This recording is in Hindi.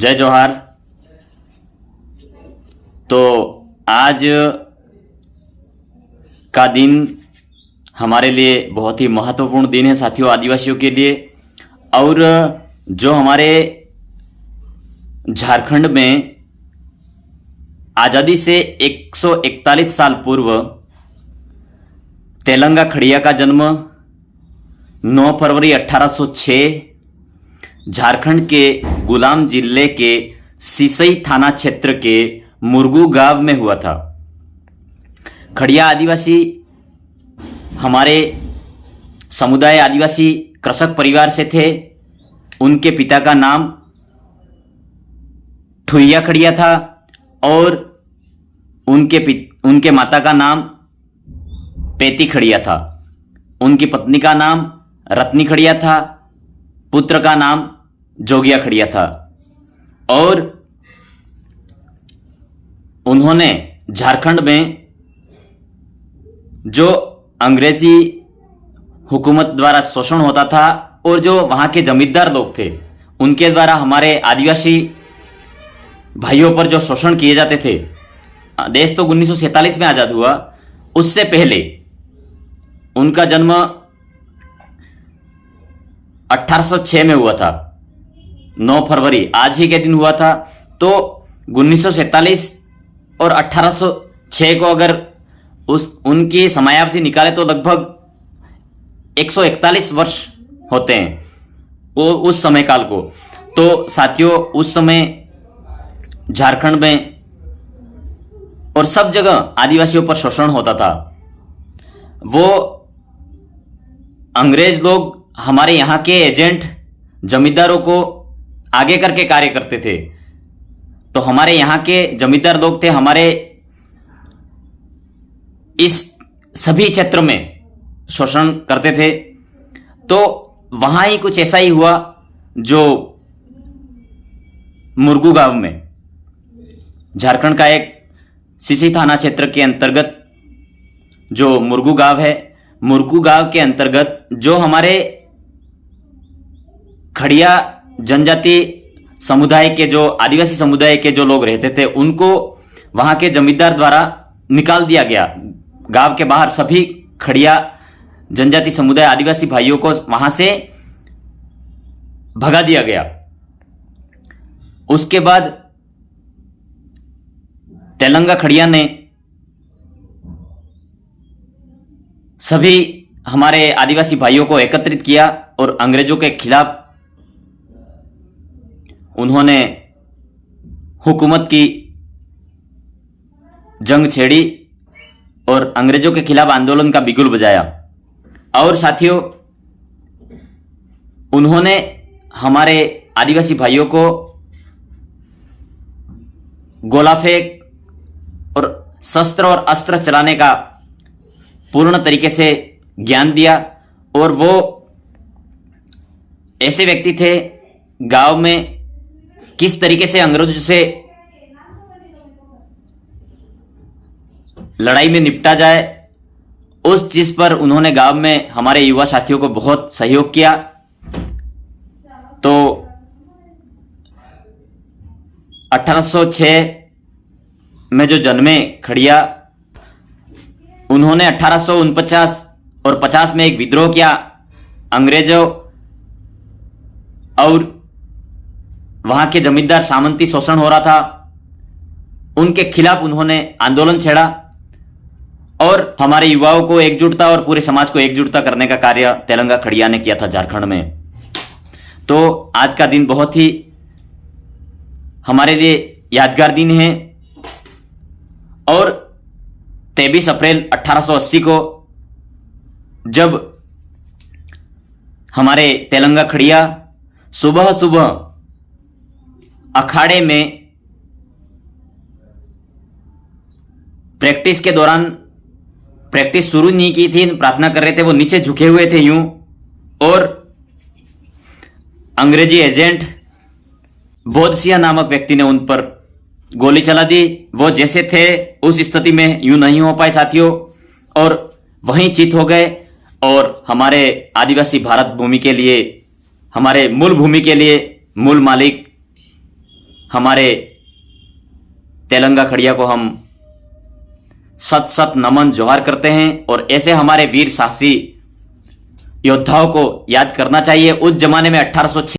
जय जोहार। तो आज का दिन हमारे लिए बहुत ही महत्वपूर्ण दिन है साथियों, आदिवासियों के लिए। और जो हमारे झारखंड में आज़ादी से 141 साल पूर्व तेलंगा खड़िया का जन्म 9 फरवरी 1806 झारखंड के गुलाम जिले के सिसई थाना क्षेत्र के मुरगू गांव में हुआ था। खड़िया आदिवासी हमारे समुदाय आदिवासी कृषक परिवार से थे। उनके पिता का नाम ठुइया खड़िया था और उनके माता का नाम पेती खड़िया था। उनकी पत्नी का नाम रत्नी खड़िया था। पुत्र का नाम जोगिया खड़िया था। और उन्होंने झारखंड में जो अंग्रेजी हुकूमत द्वारा शोषण होता था और जो वहां के जमींदार लोग थे उनके द्वारा हमारे आदिवासी भाइयों पर जो शोषण किए जाते थे। देश तो 1947 में आजाद हुआ, उससे पहले उनका जन्म 1806 में हुआ था। 9 फरवरी आज ही के दिन हुआ था। तो 1947 और 1806 को अगर उनकी समयावधि निकाले तो लगभग 141 वर्ष होते हैं वो उस समय काल को। तो साथियों, उस समय झारखंड में और सब जगह आदिवासियों पर शोषण होता था। वो अंग्रेज लोग हमारे यहाँ के एजेंट जमींदारों को आगे करके कार्य करते थे। तो हमारे यहाँ के जमींदार लोग थे, हमारे इस सभी क्षेत्र में शोषण करते थे। तो वहां ही कुछ ऐसा ही हुआ जो मुरगू गांव में, झारखंड का एक सिसई थाना क्षेत्र के अंतर्गत जो मुरगू गांव है, मुरगू गांव के अंतर्गत जो हमारे खड़िया जनजाति समुदाय के जो आदिवासी समुदाय के जो लोग रहते थे उनको वहां के जमींदार द्वारा निकाल दिया गया। गांव के बाहर सभी खड़िया जनजाति समुदाय आदिवासी भाइयों को वहां से भगा दिया गया। उसके बाद तेलंगा खड़िया ने सभी हमारे आदिवासी भाइयों को एकत्रित किया और अंग्रेजों के खिलाफ उन्होंने हुकूमत की जंग छेड़ी और अंग्रेजों के खिलाफ आंदोलन का बिगुल बजाया। और साथियों, उन्होंने हमारे आदिवासी भाइयों को गोला फेंक और शस्त्र और अस्त्र चलाने का पूर्ण तरीके से ज्ञान दिया। और वो ऐसे व्यक्ति थे, गांव में किस तरीके से अंग्रेजों से लड़ाई में निपटा जाए, उस चीज पर उन्होंने गांव में हमारे युवा साथियों को बहुत सहयोग किया। तो 1806 में जो जन्मे खड़िया, उन्होंने 1849 और 50 में एक विद्रोह किया अंग्रेजों और वहां के जमींदार सामंती शोषण हो रहा था उनके खिलाफ उन्होंने आंदोलन छेड़ा और हमारे युवाओं को एकजुटता और पूरे समाज को एकजुटता करने का कार्य तेलंगा खड़िया ने किया था झारखंड में। तो आज का दिन बहुत ही हमारे लिए यादगार दिन है। और 23 अप्रैल 1880 को जब हमारे तेलंगा खड़िया सुबह सुबह अखाड़े में प्रैक्टिस के दौरान, प्रैक्टिस शुरू नहीं की थी, प्रार्थना कर रहे थे, वो नीचे झुके हुए थे यूं, और अंग्रेजी एजेंट बोधसिया नामक व्यक्ति ने उन पर गोली चला दी। वो जैसे थे उस स्थिति में यूं नहीं हो पाए साथियों, और वहीं चित हो गए। और हमारे आदिवासी भारत भूमि के लिए, हमारे मूल भूमि के लिए मूल मालिक हमारे तेलंगा खड़िया को हम सत सत नमन जोहार करते हैं और ऐसे हमारे वीर साहसी योद्धाओं को याद करना चाहिए। उस जमाने में 1806